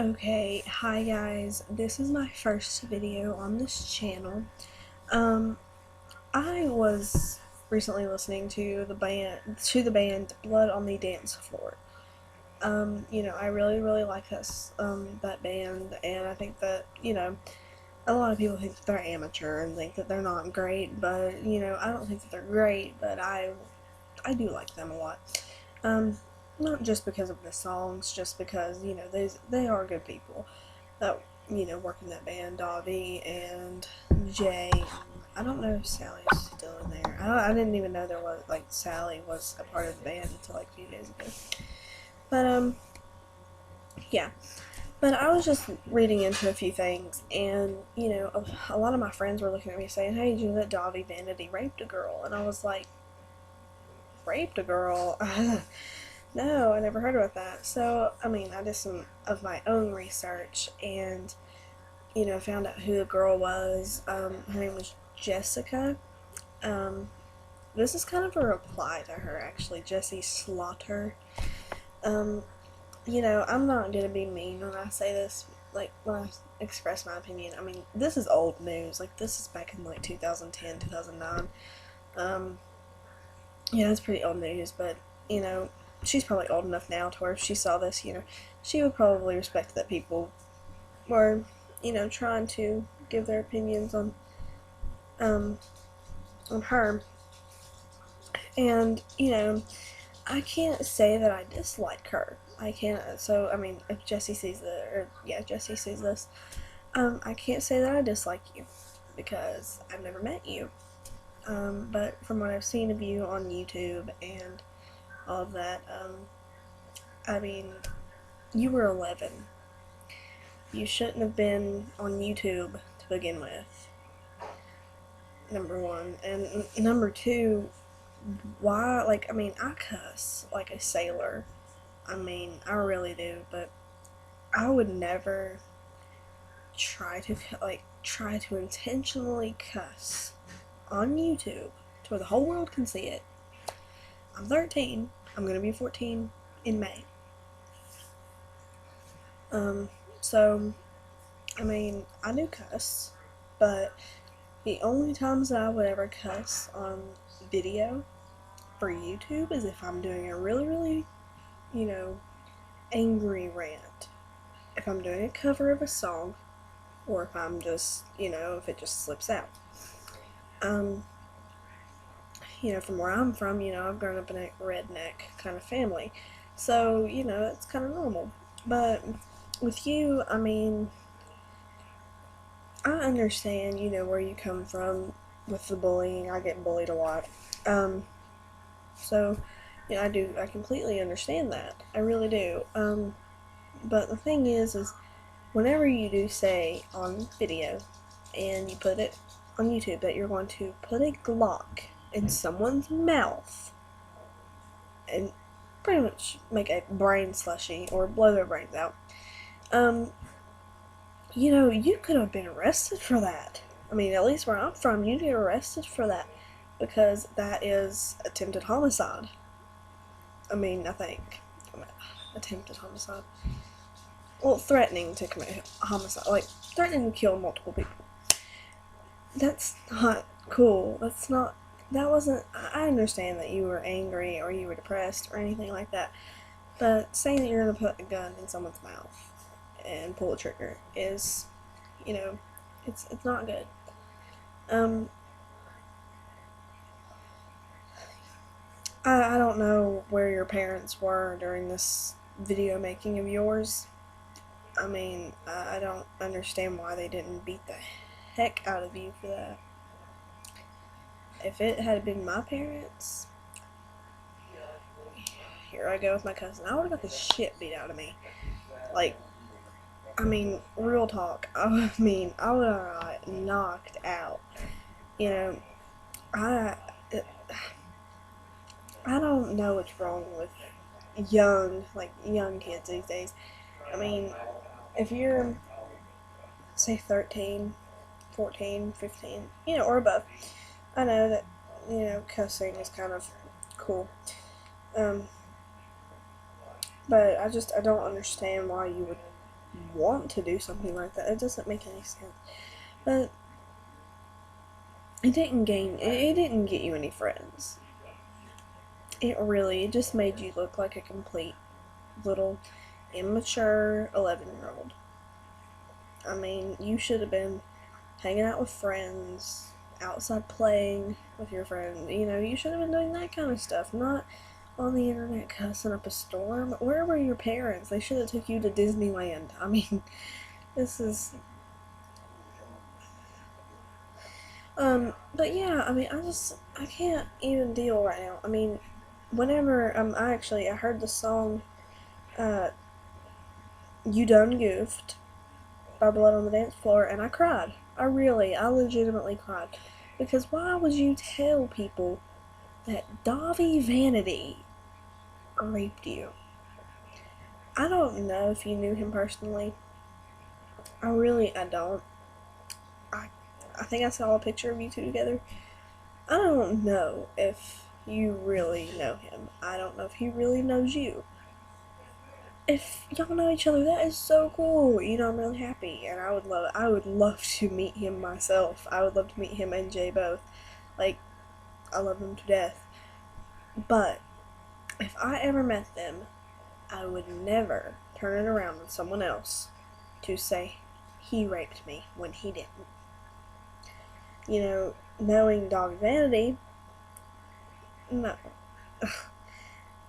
Okay, hi guys. This is my first video on this channel. Um, I was recently listening to the band Blood on the Dance Floor. I really like that band, and I think that, a lot of people think that they're amateur and think that they're not great, but, I don't think that they're great, but I do like them a lot. Um, Not just because of the songs, just because, they are good people that work in that band, Davi and Jay. I don't know if Sally's still in there. I didn't even know there was like Sally was a part of the band until like a few days ago. But yeah. But I was just reading into a few things, and a lot of my friends were looking at me saying, "Hey, did you know that Davi Vanity raped a girl?" And I was like, "Raped a girl?" No, I never heard about that. So, I mean, I did some of my own research and found out who the girl was. Her name was Jessica. Um, this is kind of a reply to her, actually, Jessi Slaughter. Um, I'm not gonna be mean when I say this, like when I express my opinion. I mean, this is old news. Like, this is back in like 2010, 2009. Um, yeah, it's pretty old news, but you know, she's probably old enough now to where if she saw this, she would probably respect that people were, trying to give their opinions um, on her. And, I can't say that I dislike her. I can't. So, I mean, if Jessi sees Jessi sees this, I can't say that I dislike you because I've never met you. But from what I've seen of you on YouTube and all of that, I mean, you were 11. You shouldn't have been on YouTube to begin with. Number one. And number two, why, like, I mean, I cuss like a sailor. I mean, I really do, but I would never try to intentionally cuss on YouTube to where the whole world can see it. I'm 13. I'm gonna be 14 in May. Um, so I mean, I do cuss, but the only times that I would ever cuss on video for YouTube is if I'm doing a really, you know, angry rant. If I'm doing a cover of a song, or if I'm just, if it just slips out. Um, from where I'm from, I've grown up in a redneck kind of family. So, it's kind of normal. But with you, I mean, I understand, where you come from with the bullying. I get bullied a lot. Um, so, I completely understand that. I really do. But the thing is whenever you do say on video and you put it on YouTube that you're going to put a Glock in someone's mouth and pretty much make a brain slushy or blow their brains out, um, you could have been arrested for that. I mean, at least where I'm from, you get arrested for that because that is attempted homicide. I mean, I think. Attempted homicide. Well, threatening to commit homicide. Like, threatening to kill multiple people. That's not cool. That wasn't. I understand that you were angry or you were depressed or anything like that, but saying that you're gonna put a gun in someone's mouth and pull a trigger is, you know, it's not good. Um, I don't know where your parents were during this video making of yours. I mean, I don't understand why they didn't beat the heck out of you for that. If it had been my parents, here I go with my cousin, I would have got the shit beat out of me. Like, I mean, real talk. I would have got knocked out. You know, I I don't know what's wrong with young kids these days. I mean, if you're say 13, 14, 15, or above, I know that cussing is kind of cool. Um, but I don't understand why you would want to do something like that. It doesn't make any sense. But it didn't get you any friends. It just made you look like a complete little immature 11-year-old. I mean, you should have been hanging out with friends, outside playing with your friends. You should have been doing that kind of stuff, not on the internet cussing up a storm. Where were your parents? They should have took you to Disneyland. I mean, this is... but yeah, I mean, I can't even deal right now. I mean, whenever, I heard the song, You Done Goofed by Blood on the Dance Floor, and I cried. I legitimately cried. Because why would you tell people that Davi Vanity raped you? I don't know if you knew him personally. I don't. I think I saw a picture of you two together. I don't know if you really know him. I don't know if he really knows you. If y'all know each other, that is so cool. I'm really happy, and I would love to meet him myself. I would love to meet him and Jay both. Like, I love them to death. But if I ever met them, I would never turn it around on someone else to say he raped me when he didn't. Knowing Dog Vanity, no.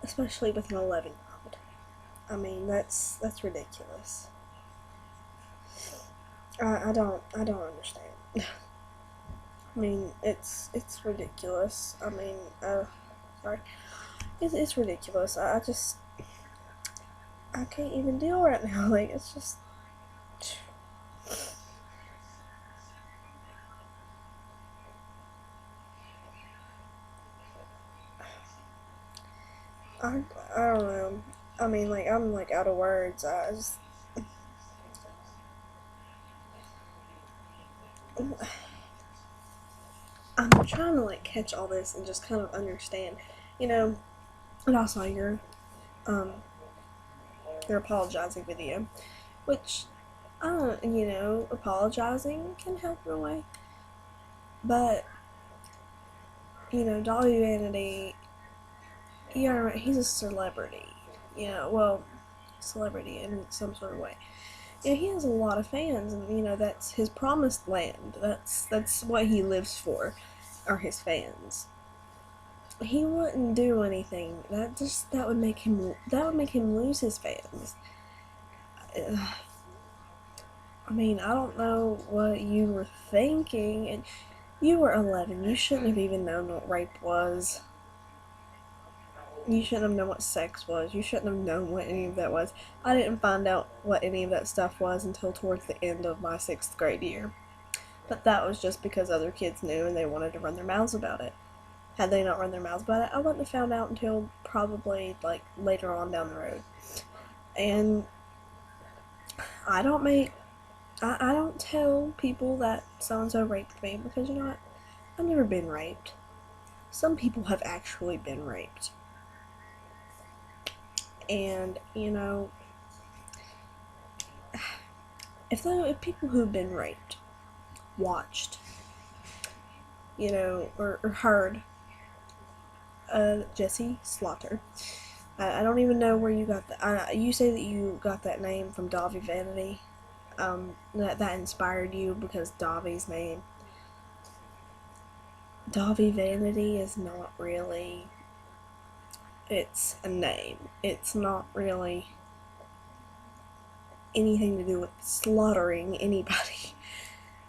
Especially with an 11-year-old. I mean, that's ridiculous. I don't understand. I mean, it's ridiculous. I mean, sorry. It's ridiculous. I can't even deal right now. Like, it's just... I don't know. I mean, like, I'm, like, out of words. I'm trying to, like, catch all this and just kind of understand. And I saw your apologizing video, which, apologizing can help in a way. But, Dolly Vanity, yeah, he's a celebrity. Well, celebrity in some sort of way. He has a lot of fans, and that's his promised land. That's what he lives for, are his fans. He wouldn't do anything that would make him lose his fans. I mean, I don't know what you were thinking, and you were 11. You shouldn't have even known what rape was. You shouldn't have known what sex was. You shouldn't have known what any of that was. I didn't find out what any of that stuff was until towards the end of my 6th grade year. But that was just because other kids knew and they wanted to run their mouths about it. Had they not run their mouths about it, I wouldn't have found out until probably, like, later on down the road. And I don't tell people that so-and-so raped me, because, what? I've never been raped. Some people have actually been raped. And, if people who've been raped watched, or heard Jessi Slaughter, I don't even know where you got that. You say that you got that name from Davi Vanity. That inspired you because Davi's name. Davi Vanity is not really... It's a name. It's not really anything to do with slaughtering anybody.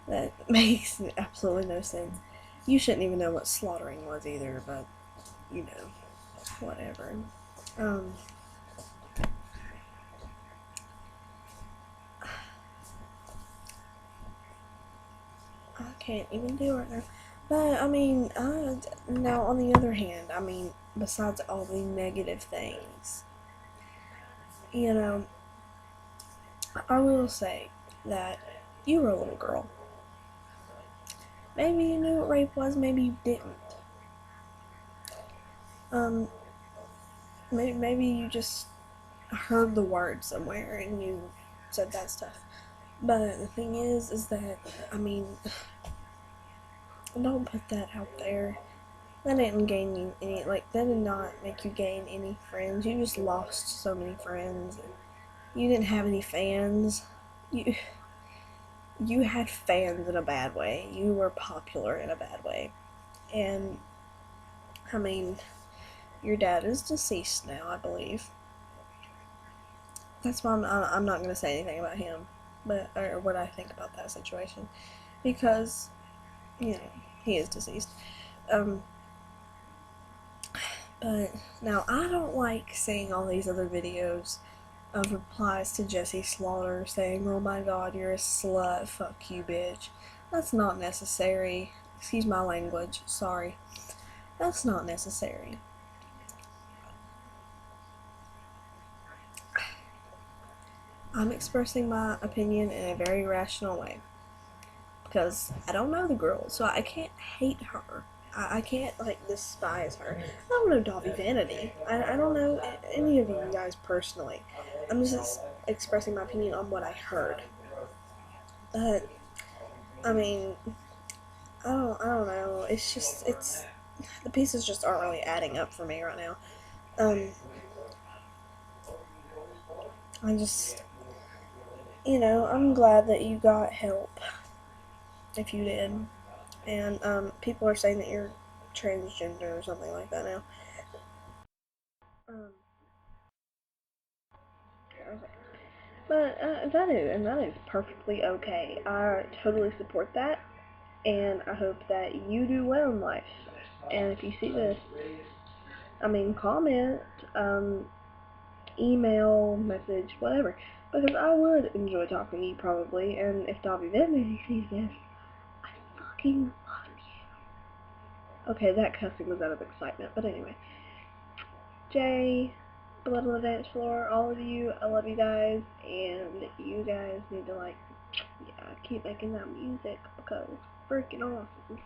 That makes absolutely no sense. You shouldn't even know what slaughtering was either, but, whatever. I can't even do it now. But, I mean, now on the other hand, I mean, besides all the negative things, I will say that you were a little girl. Maybe you knew what rape was, maybe you didn't. Maybe you just heard the word somewhere and you said bad stuff. But the thing is that, I mean, don't put that out there. That didn't gain you any, like, that did not make you gain any friends. You just lost so many friends. You didn't have any fans. You had fans in a bad way. You were popular in a bad way. And, I mean, your dad is deceased now, I believe. That's why I'm not going to say anything about him, or what I think about that situation. Because, you know, he is deceased. But now I don't like seeing all these other videos of replies to Jessi Slaughter saying, "Oh my god, you're a slut, fuck you, bitch." That's not necessary. Excuse my language, sorry. That's not necessary. I'm expressing my opinion in a very rational way. Because I don't know the girl, so I can't hate her. I can't, like, despise her. I don't know Dobby Vanity. I don't know any of you guys personally. I'm just expressing my opinion on what I heard. But, I mean, I don't know. The pieces just aren't really adding up for me right now. I just, I'm glad that you got help, if you did. And, people are saying that you're transgender or something like that now. Um, But that is perfectly okay. I totally support that, and I hope that you do well in life. And if you see this, I mean, comment, email, message, whatever, because I would enjoy talking to you probably. And if Dobby Vanity sees this, I fucking love you. Okay, that cussing was out of excitement, but anyway, Jay, Blood on the Dance Floor, all of you, I love you guys, and you guys need to, like, yeah, keep making that music, because it's freaking awesome.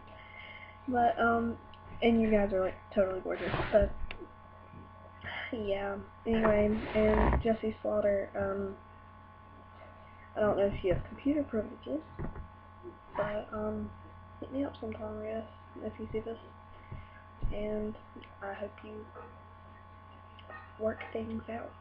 But, and you guys are, like, totally gorgeous, but, yeah, anyway, and Jessi Slaughter, I don't know if she has computer privileges, but, hit me up sometime, I guess, if you see this, and I hope you work things out.